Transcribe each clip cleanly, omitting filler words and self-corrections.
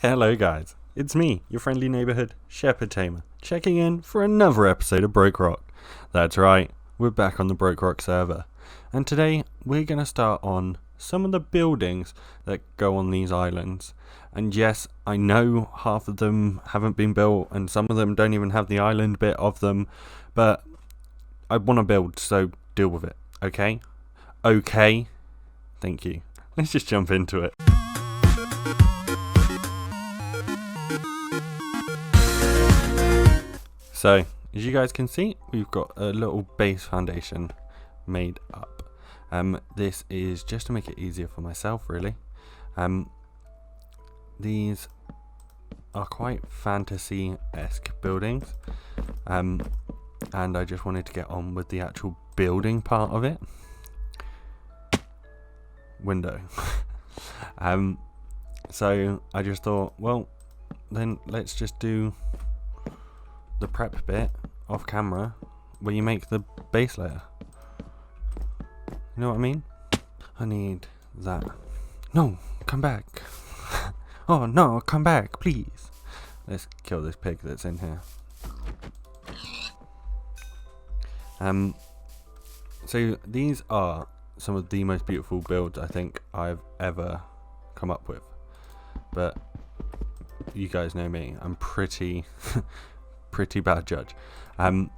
Hello guys, it's me, your friendly neighborhood Shepherd Tamer, checking in for another episode of BrokeRock. That's right, we're back on the BrokeRock server, and today we're going to start on some of the buildings that go on these islands. And yes, I know half of them haven't been built and some of them don't even have the island bit of them, but I want to build, so deal with it, okay? Okay? Thank you. Let's just jump into it. So, as you guys can see, we've got a little base foundation made up. This is just to make it easier for myself, really. These are quite fantasy-esque buildings, and I just wanted to get on with the actual building part of it. Window. So I just thought, well, then let's just do the prep bit off camera where you make the base layer. You know what I mean? I need that. No, come back. Oh no, come back, please. Let's kill this pig that's in here. So these are some of the most beautiful builds I think I've ever come up with. But you guys know me, I'm pretty bad judge. I'm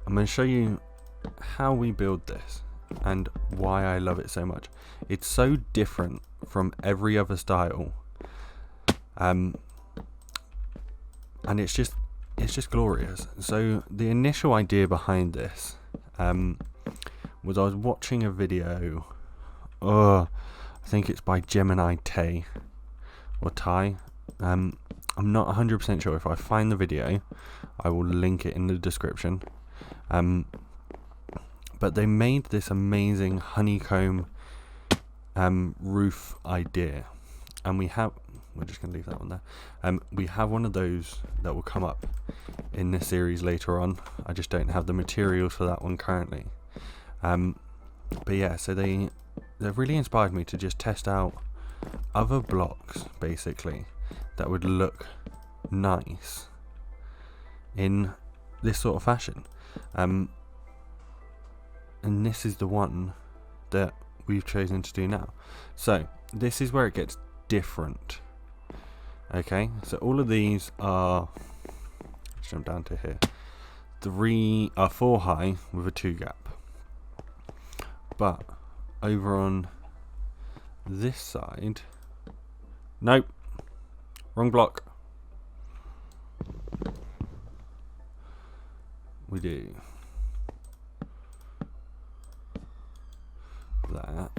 going to show you how we build this and why I love it so much. It's so different from every other style, and it's just glorious. So the initial idea behind this was I was watching a video. I think it's by Gemini Tay or Tai. I'm not 100% sure. If I find the video, I will link it in the description. But they made this amazing honeycomb roof idea, and we're just going to leave that one there. We have one of those that will come up in this series later on. I just don't have the materials for that one currently. But yeah, so they've really inspired me to just test out other blocks, basically, that would look nice in this sort of fashion. And this is the one that we've chosen to do now. So this is where it gets different. Okay, so all of these are, let's jump down to here, 4 high with a 2 gap. But over on this side, nope, wrong block. We do that.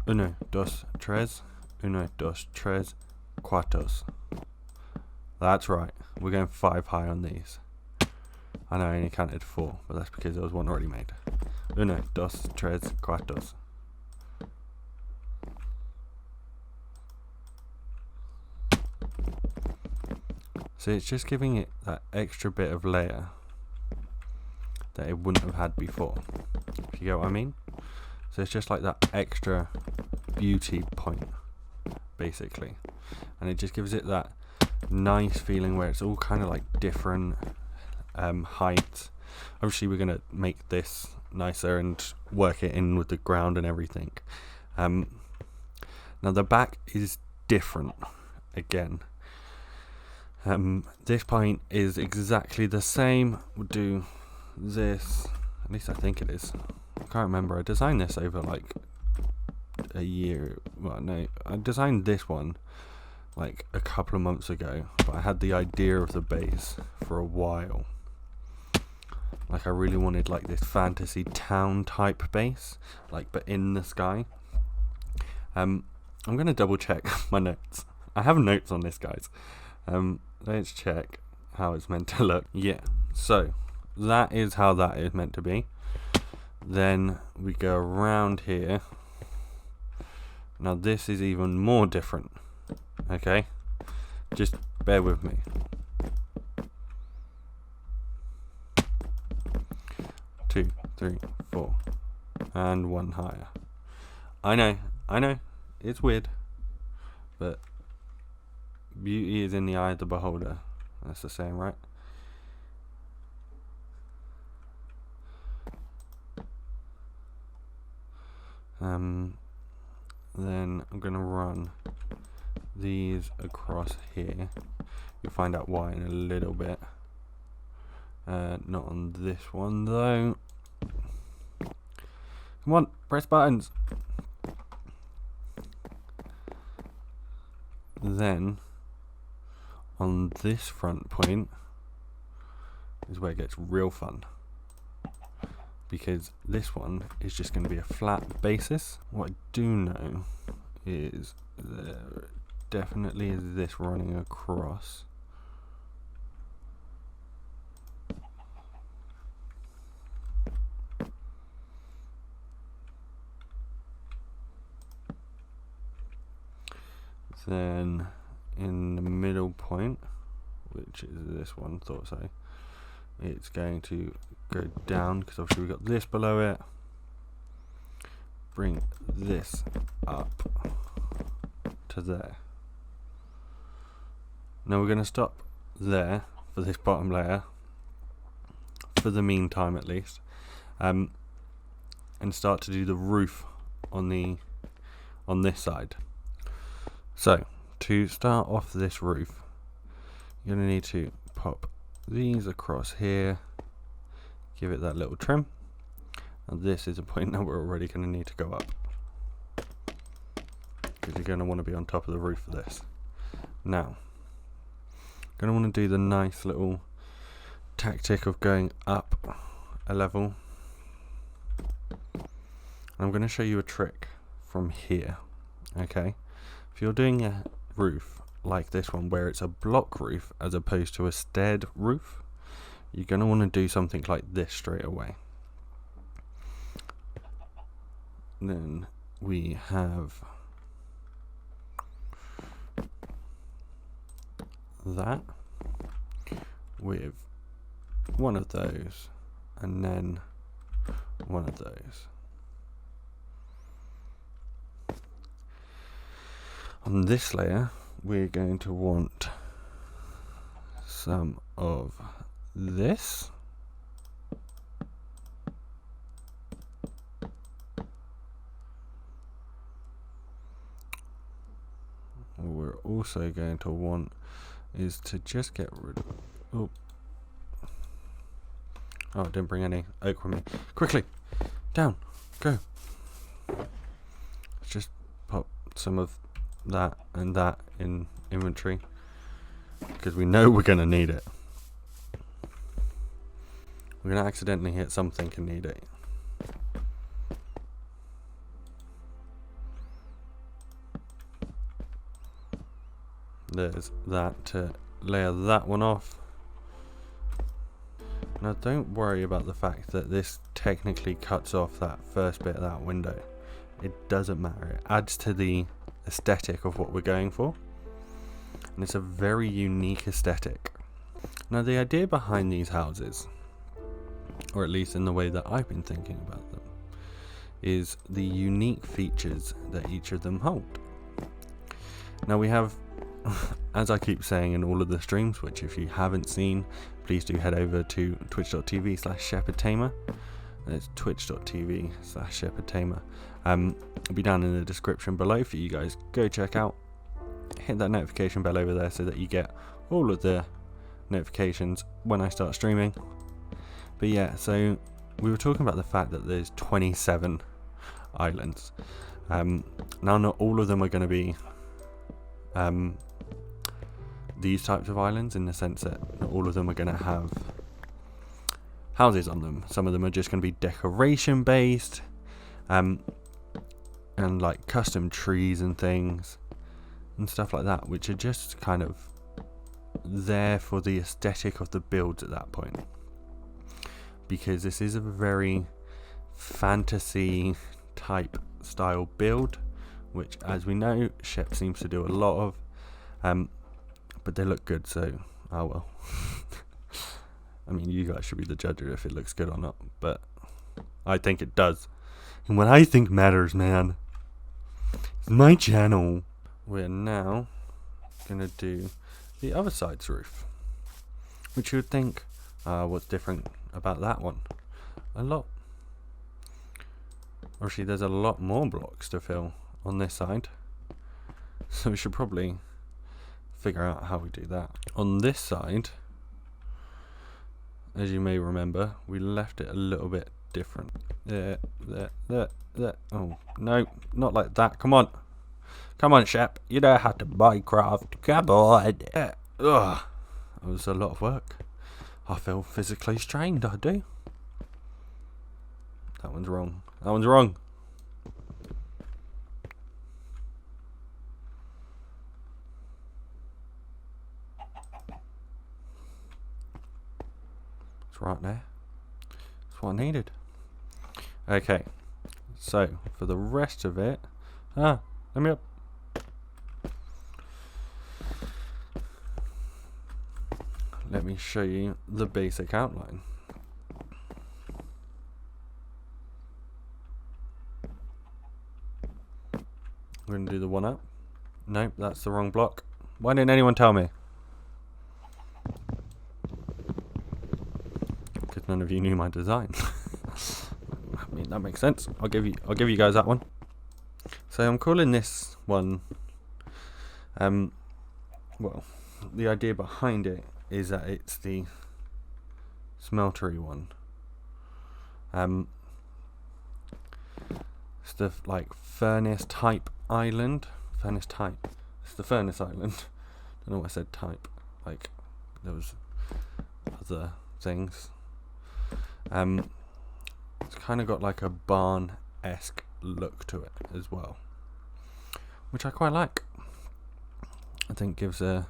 1, 2, 3, 1, 2, 3, 4. That's right, we're going 5 high on these. I know I only counted 4, but that's because there was one already made. 1, 2, 3, 4. So it's just giving it that extra bit of layer that it wouldn't have had before, if you get what I mean. So it's just like that extra beauty point, basically, and it just gives it that nice feeling where it's all kind of like different heights. Obviously we're going to make this nicer and work it in with the ground and everything. Now the back is different again. This point is exactly the same. We'll do this, at least I think it is. I can't remember. I designed this over like a year. Well, no, I designed this one like a couple of months ago, but I had the idea of the base for a while. Like I really wanted like this fantasy town type base, like but in the sky. I'm gonna double check my notes. I have notes on this, guys. Let's check how it's meant to look. Yeah, so that is how that is meant to be. Then we go around here. Now this is even more different. Okay, just bear with me. Two, 3, 4, and 1 higher. I know, it's weird, but Beauty is in the eye of the beholder. That's the saying, right? Then I'm going to run these across here. You'll find out why in a little bit. Not on this one though. Come on, press buttons. Then on this front point is where it gets real fun, because this one is just going to be a flat basis. What I do know is there definitely is this running across. Then in the middle point, which is this one, thought so, it's going to go down because obviously we've got this below it. Bring this up to there. Now we're going to stop there for this bottom layer, for the meantime at least, and start to do the roof on this side. So to start off this roof, you're going to need to pop these across here, give it that little trim, and this is a point that we're already going to need to go up, because you're going to want to be on top of the roof for this. Now, going to want to do the nice little tactic of going up a level. I'm going to show you a trick from here, okay? If you're doing a roof like this one, where it's a block roof as opposed to a staired roof, you're going to want to do something like this straight away. Then we have that with one of those, and then one of those. On this layer, we're going to want some of this. What we're also going to want is to just get rid of... Oh, I didn't bring any oak with me. Quickly, down, go. Let's just pop some of that and that in inventory, because we know we're going to need it. We're going to accidentally hit something and need it. There's that to layer that one off. Now don't worry about the fact that this technically cuts off that first bit of that window. It doesn't matter. It adds to the aesthetic of what we're going for, and it's a very unique aesthetic. Now the idea behind these houses, or at least in the way that I've been thinking about them, is the unique features that each of them hold. Now we have, as I keep saying in all of the streams, which if you haven't seen, please do head over to twitch.tv/ShepherdTamer. It's twitch.tv/ShepherdTamer. It'll be down in the description below for you guys. Go check out. Hit that notification bell over there so that you get all of the notifications when I start streaming. But yeah, so we were talking about the fact that there's 27 islands. Now not all of them are going to be these types of islands, in the sense that not all of them are going to have houses on them. Some of them are just going to be decoration based, and like custom trees and things and stuff like that, which are just kind of there for the aesthetic of the builds at that point, because this is a very fantasy type style build, which, as we know, Shep seems to do a lot of, but they look good, so oh well. I mean, you guys should be the judge if it looks good or not, but I think it does. And what I think matters, man. It's my channel. We're now going to do the other side's roof, which you would think, what's different about that one? A lot. Actually, there's a lot more blocks to fill on this side, so we should probably figure out how we do that. On this side, as you may remember, we left it a little bit different. There. Oh, no, not like that. Come on. Come on, Shep. You know how to Minecraft. Come on. Ugh. That was a lot of work. I feel physically strained, I do. That one's wrong. That one's wrong. It's right there. That's what I needed. Okay. So, for the rest of it... let me up. Let me show you the basic outline. We're going to do the one up. Nope, that's the wrong block. Why didn't anyone tell me? Because none of you knew my design. I mean, that makes sense. I'll give you guys that one. So I'm calling this one, well, the idea behind it is that it's the Smeltery one. It's the like furnace type island. Furnace type. It's the furnace island. Don't know why I said type. Like there was other things. It's kind of got like a barn-esque look to it as well, which I quite like. I think gives a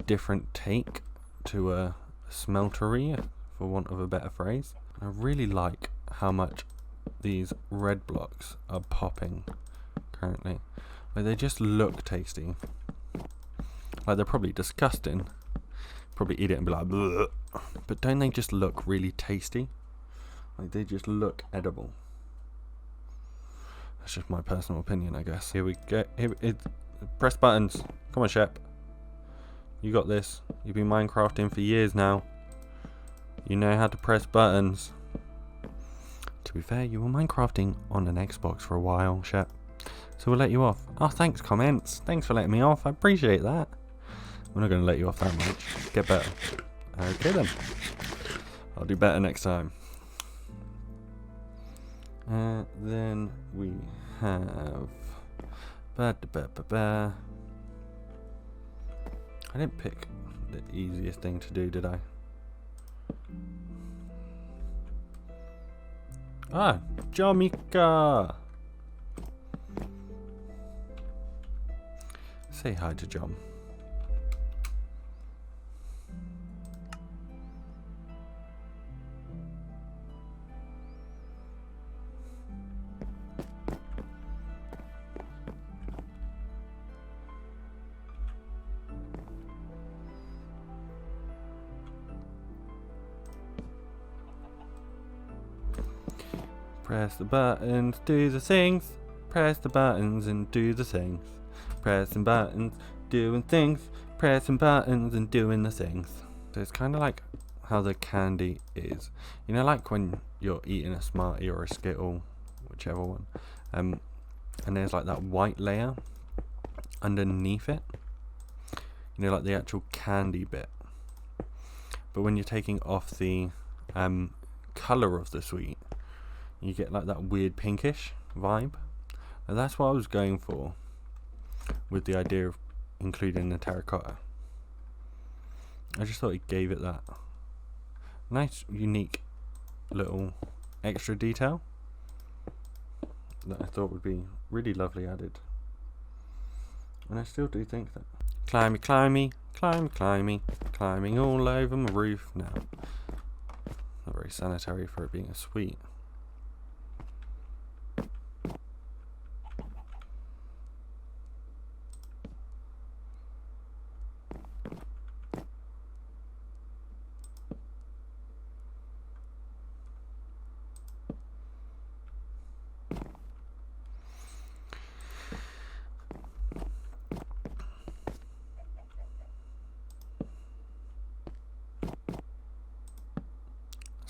different take to a smeltery, for want of a better phrase. I really like how much these red blocks are popping currently. Like they just look tasty. Like they're probably disgusting. Probably eat it and be like, bleh. But don't they just look really tasty? Like they just look edible. That's just my personal opinion, I guess. Here we go. Press buttons. Come on, Shep. You got this. You've been Minecrafting for years now. You know how to press buttons. To be fair, you were Minecrafting on an Xbox for a while, Shep. So we'll let you off. Oh, thanks, comments. Thanks for letting me off. I appreciate that. We're not going to let you off that much. Get better. Okay then. I'll do better next time. Then we have... I didn't pick the easiest thing to do, did I? Ah, Jomica! Say hi to Jom. Press the buttons, do the things. Press the buttons and do the things. Pressing buttons, doing things. Pressing buttons and doing the things. So it's kind of like how the candy is. You know, like when you're eating a Smartie or a Skittle, whichever one. And there's like that white layer underneath it. You know, like the actual candy bit. But when you're taking off the colour of the sweet, you get like that weird pinkish vibe. And that's what I was going for with the idea of including the terracotta. I just thought it gave it that nice, unique little extra detail that I thought would be really lovely added. And I still do think that. Climby, climby, climb, climby, climbing all over my roof now. Not very sanitary for it being a sweet.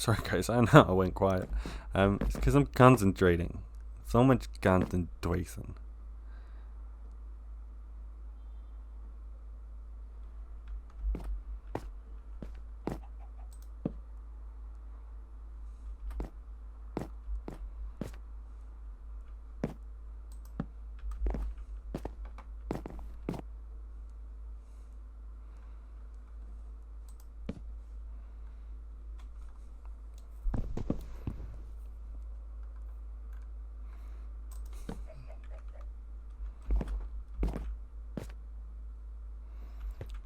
Sorry guys, I know I went quiet. It's because I'm concentrating. So much concentration.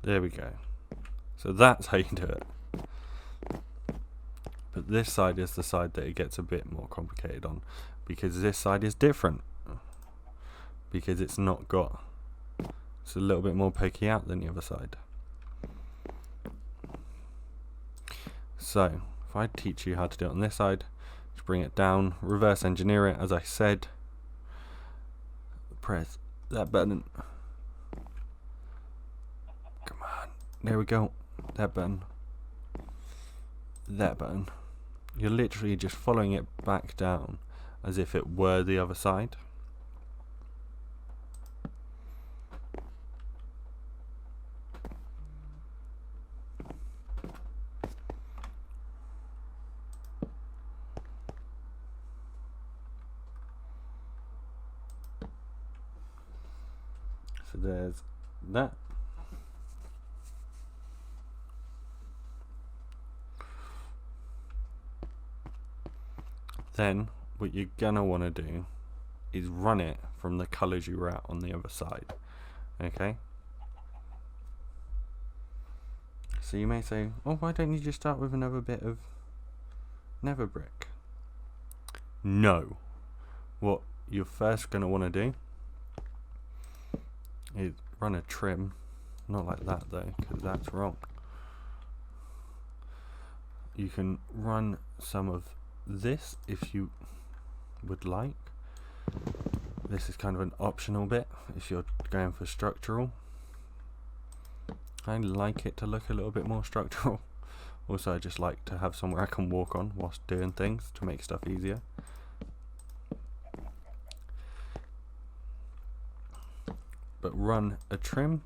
There we go. So that's how you do it. But this side is the side that it gets a bit more complicated on, because this side is different. Because it's not got... It's a little bit more pokey out than the other side. So, if I teach you how to do it on this side, just bring it down, reverse engineer it, as I said. Press that button. Come on. There we go. That button. That button. You're literally just following it back down as if it were the other side. So there's that. Then what you're gonna want to do is run it from the colours you were at on the other side. Okay? So you may say, oh, why don't you just start with another bit of nether brick? No. What you're first gonna want to do is run a trim. Not like that though, because that's wrong. You can run some of this if you would like. This is kind of an optional bit if you're going for structural. I like it to look a little bit more structural. Also, I just like to have somewhere I can walk on whilst doing things to make stuff easier. But run a trim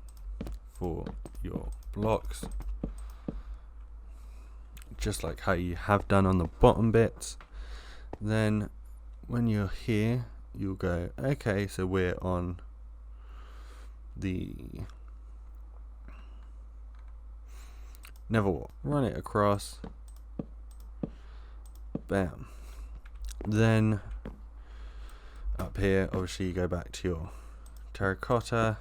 for your blocks, just like how you have done on the bottom bits. Then when you're here, you'll go, okay, so we're on the never walk. Run it across. Bam. Then up here, obviously you go back to your terracotta.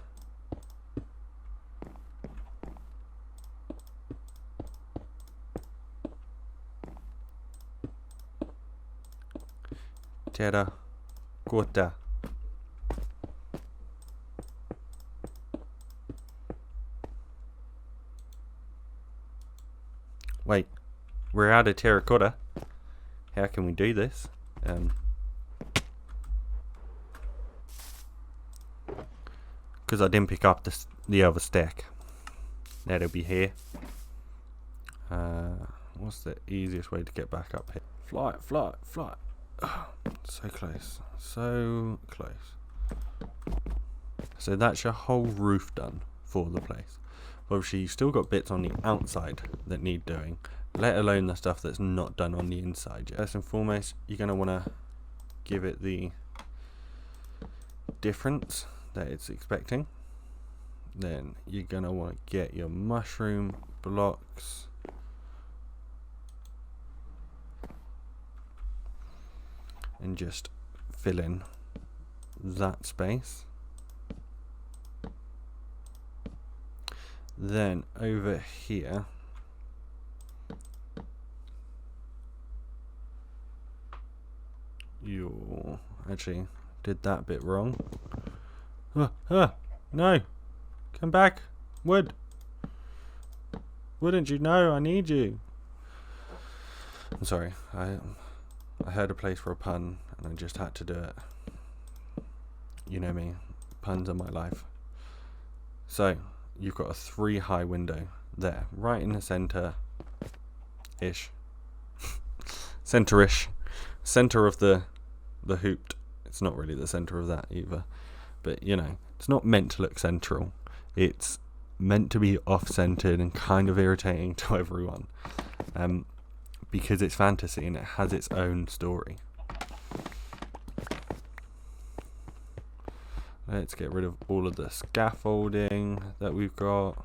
Terracotta. Wait, we're out of terracotta. How can we do this? Because I didn't pick up the other stack. That'll be here. What's the easiest way to get back up here? Fly, fly, fly. Oh, so close, so close. So that's your whole roof done for the place. Obviously you've still got bits on the outside that need doing, let alone the stuff that's not done on the inside yet. First and foremost, you're going to want to give it the difference that it's expecting. Then you're going to want to get your mushroom blocks. And just fill in that space. Then over here, you actually did that bit wrong. No, come back, wood. Wouldn't you know I need you? I'm sorry, I heard a place for a pun and I just had to do it. You know me, puns are my life. So you've got a 3 high window there, right in the center ish. centerish, center of the hoop. It's not really the center of that either, but you know, it's not meant to look central. It's meant to be off-centered and kind of irritating to everyone, because it's fantasy and it has its own story. Let's get rid of all of the scaffolding that we've got.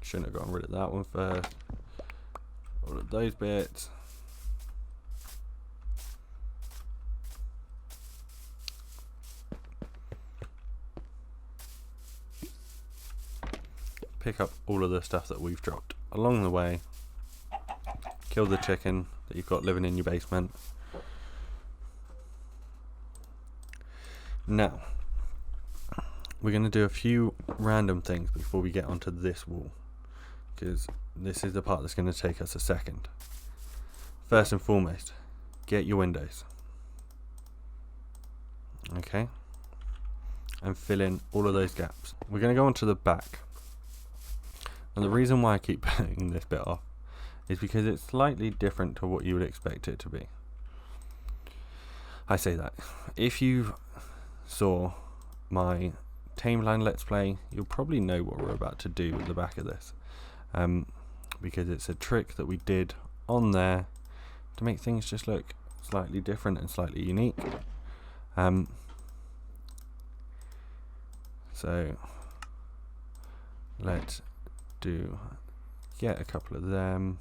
Shouldn't have gotten rid of that one first. All of those bits. Pick up all of the stuff that we've dropped along the way. Kill the chicken that you've got living in your basement. Now, we're going to do a few random things before we get onto this wall, because this is the part that's going to take us a second. First and foremost, get your windows. Okay? And fill in all of those gaps. We're going to go onto the back. And the reason why I keep putting this bit off is because it's slightly different to what you would expect it to be. I say that. If you saw my Tamer Let's Play, you'll probably know what we're about to do with the back of this, because it's a trick that we did on there to make things just look slightly different and slightly unique. So let's get a couple of them,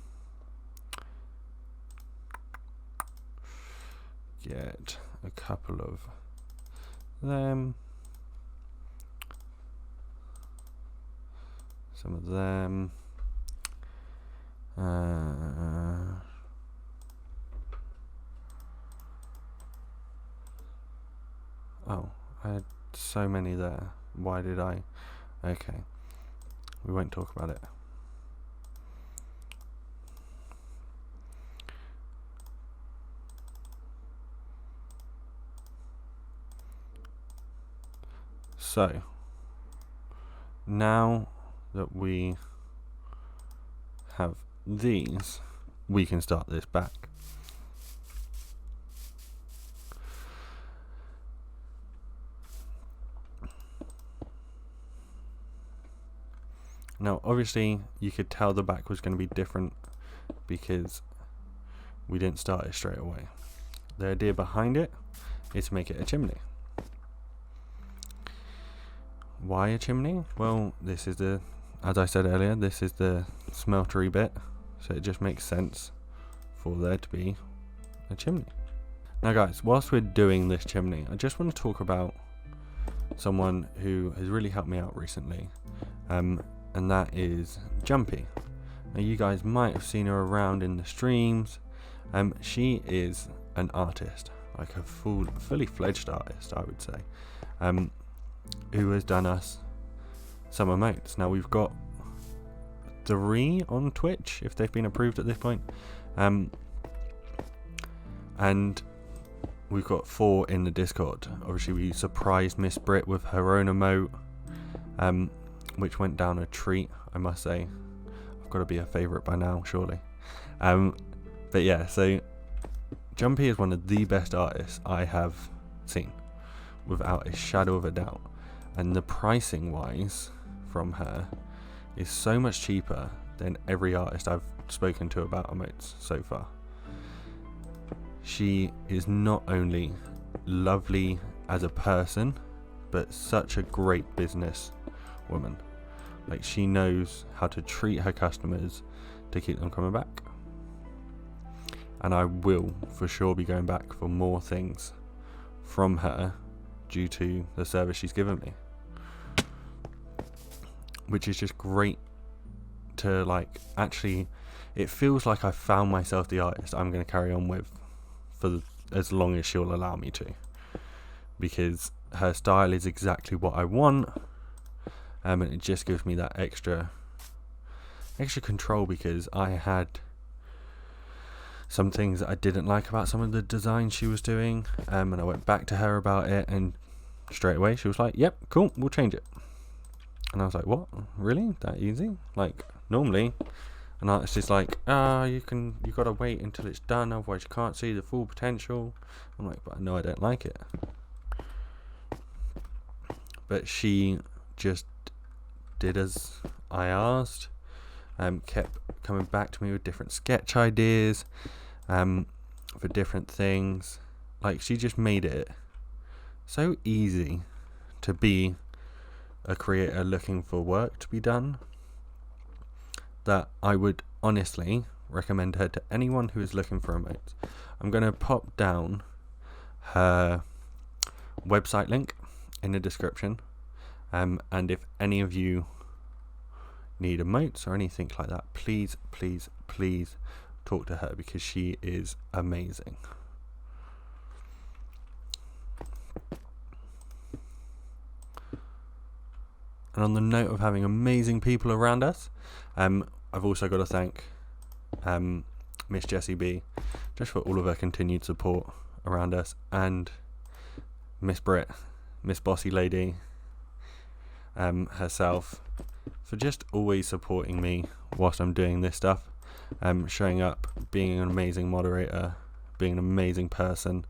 get a couple of them, some of them, oh, I had so many there. Why did I? Okay, we won't talk about it. So, now that we have these, we can start this back. Now, obviously, you could tell the back was going to be different because we didn't start it straight away. The idea behind it is to make it a chimney. Why a chimney? Well, this is the, as I said earlier, this is the smeltery bit, so it just makes sense for there to be a chimney. Now guys, whilst we're doing this chimney, I just want to talk about someone who has really helped me out recently, and that is Jumpy. Now you guys might have seen her around in the streams. She is an artist, like a fully fledged artist, I would say, who has done us some emotes. Now we've got 3 on Twitch, if they've been approved at this point, and we've got 4 in the Discord. Obviously we surprised Miss Brit with her own emote, which went down a treat, I must say. I've got to be a favourite by now, surely. But yeah, so Jumpy is one of the best artists I have seen, without a shadow of a doubt. And the pricing wise from her is so much cheaper than every artist I've spoken to about emotes so far. She is not only lovely as a person, but such a great business woman. Like, she knows how to treat her customers to keep them coming back. And I will for sure be going back for more things from her due to the service she's given me, which is just great to, like, actually, it feels like I found myself the artist I'm going to carry on with for as long as she'll allow me to, because her style is exactly what I want, and it just gives me that extra control, because I had some things that I didn't like about some of the designs she was doing, and I went back to her about it, and straight away she was like, yep, cool, we'll change it. And I was like, what? Really? That easy? Like, normally an artist is like, you gotta wait until it's done, otherwise you can't see the full potential. I'm like, but I know I don't like it. But she just did as I asked, kept coming back to me with different sketch ideas, for different things. Like, she just made it so easy to be a creator looking for work to be done, that I would honestly recommend her to anyone who is looking for emotes. I'm going to pop down her website link in the description, and if any of you need emotes or anything like that, please talk to her, because she is amazing. And on the note of having amazing people around us, I've also got to thank Miss Jessie B just for all of her continued support around us, and Miss Brit, Miss Bossy Lady herself, for just always supporting me whilst I'm doing this stuff, showing up, being an amazing moderator, being an amazing person.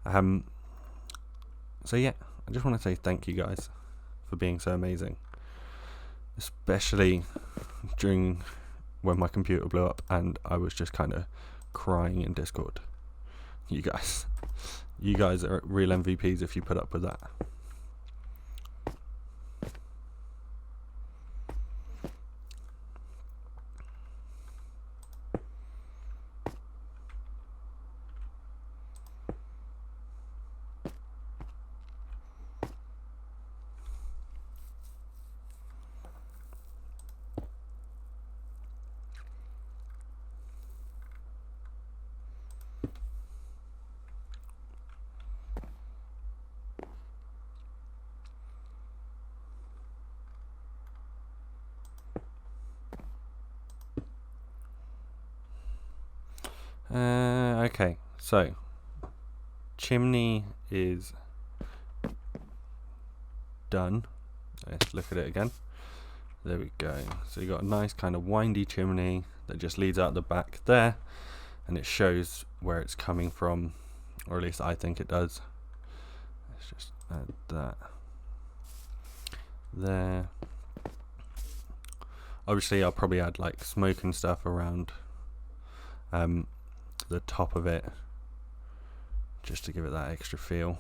So yeah, I just want to say thank you guys for being so amazing, especially during when my computer blew up and I was just kind of crying in Discord. You guys are real MVPs if you put up with that. Okay, so chimney is done. Let's look at it again. There we go. So you got a nice kind of windy chimney that just leads out the back there, and it shows where it's coming from, or at least I think it does. Let's just add that there. Obviously I'll probably add like smoke and stuff around the top of it, just to give it that extra feel.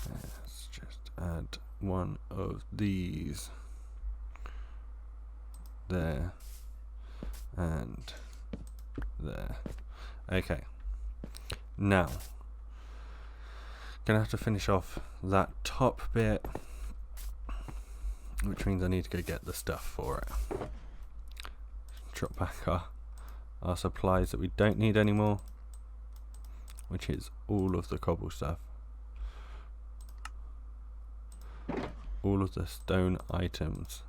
Let's just add one of these there and there. Okay, now gonna have to finish off that top bit, which means I need to go get the stuff for it. Drop back our supplies that we don't need anymore, which is all of the cobble stuff, all of the stone items.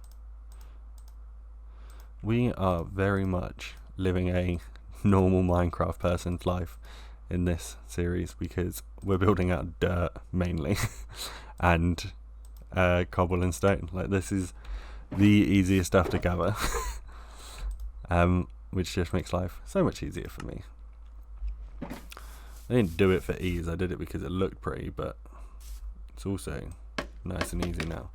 We are very much living a normal Minecraft person's life in this series, because we're building out dirt mainly and cobble and stone. Like, this is the easiest stuff to gather. Which just makes life so much easier for me. I didn't do it for ease, I did it because it looked pretty, but it's also nice and easy now.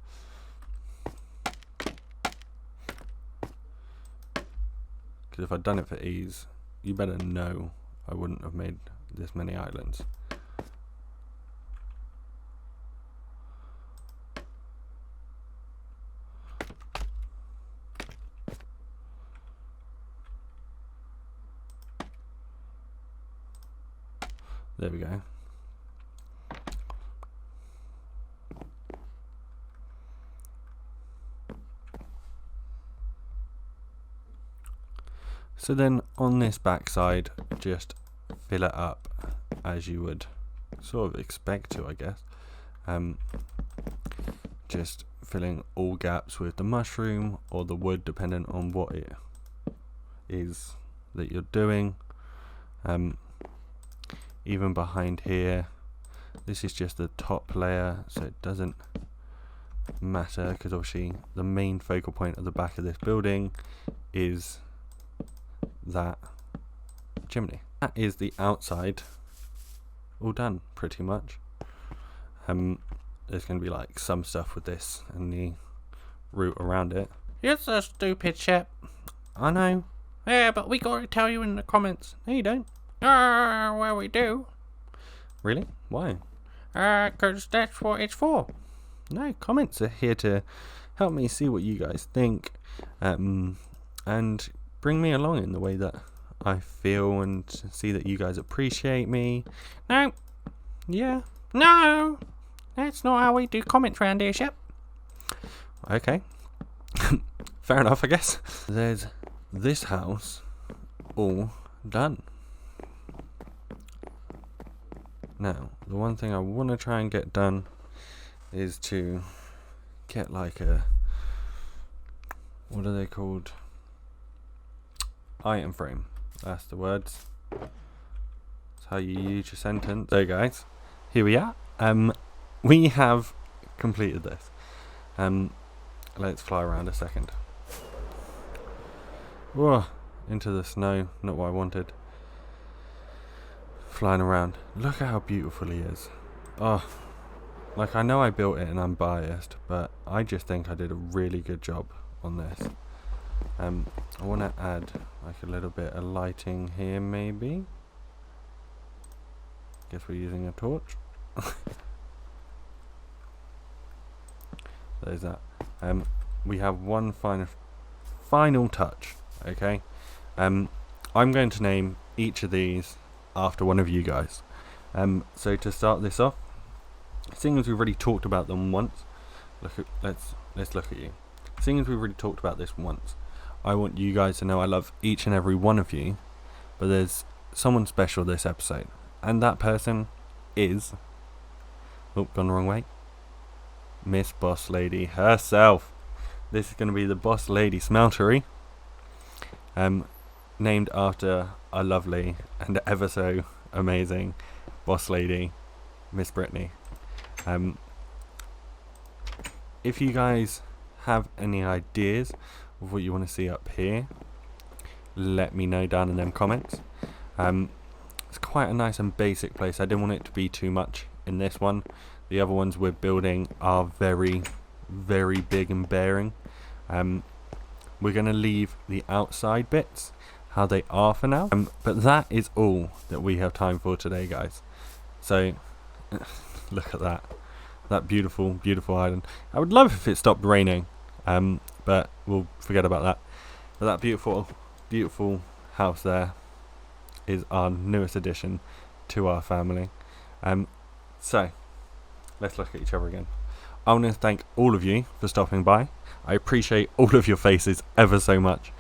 Because if I'd done it for ease, you better know I wouldn't have made this many islands. There we go. So then on this backside, just fill it up as you would sort of expect to, I guess. Just filling all gaps with the mushroom or the wood, depending on what it is that you're doing. Even behind here, this is just the top layer, so it doesn't matter because obviously the main focal point of the back of this building is that chimney. That is the outside all done pretty much. There's going to be like some stuff with this and the route around it. It's a stupid ship. I know. Yeah, but we got to tell you in the comments. No, you don't. Well, we do. Really? Why? Because that's what it's for. No, comments are here to help me see what you guys think, and bring me along in the way that I feel and see that you guys appreciate me. No. Yeah. No. That's not how we do comments around here, ship. Okay. Fair enough, I guess. There's this house all done. Now, the one thing I want to try and get done is to get like a, what are they called? Item frame. That's the words. That's how you use your sentence. So guys, here we are. We have completed this. Let's fly around a second. Whoa, into the snow, not what I wanted. Flying around. Look at how beautiful he is. Oh, like I know I built it and I'm biased, but I just think I did a really good job on this. I want to add like a little bit of lighting here maybe. Guess we're using a torch. There's that. We have one final touch. Okay. I'm going to name each of these after one of you guys. So to start this off, seeing as we've already talked about them once, let's look at you. Seeing as we've already talked about this once, I want you guys to know I love each and every one of you, but there's someone special this episode, and that person is, oh, gone the wrong way, Miss Boss Lady herself. This is going to be the Boss Lady Smeltery, named after a lovely and ever so amazing Boss Lady, Miss Brittany. If you guys have any ideas of what you want to see up here, let me know down in them comments. It's quite a nice and basic place. I didn't want it to be too much in this one. The other ones we're building are very, very big and bearing. We're going to leave the outside bits how they are for now, but that is all that we have time for today, guys. So look at that beautiful, beautiful island. I would love if it stopped raining, but we'll forget about that. But that beautiful, beautiful house there is our newest addition to our family. So let's look at each other again. I want to thank all of you for stopping by. I appreciate all of your faces ever so much.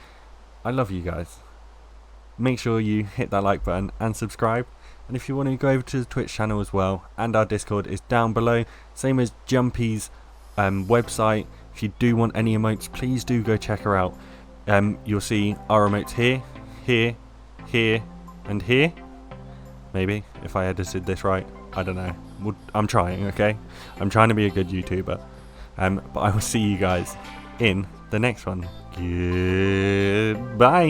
I love you guys. Make sure you hit that like button and subscribe. And if you want to go over to the Twitch channel as well, and our Discord is down below, same as Jumpy's website. If you do want any emotes, please do go check her out. You'll see our emotes here, here, here, and here. Maybe, if I edited this right. I don't know. I'm trying, okay? I'm trying to be a good YouTuber. But I will see you guys in the next one. Goodbye.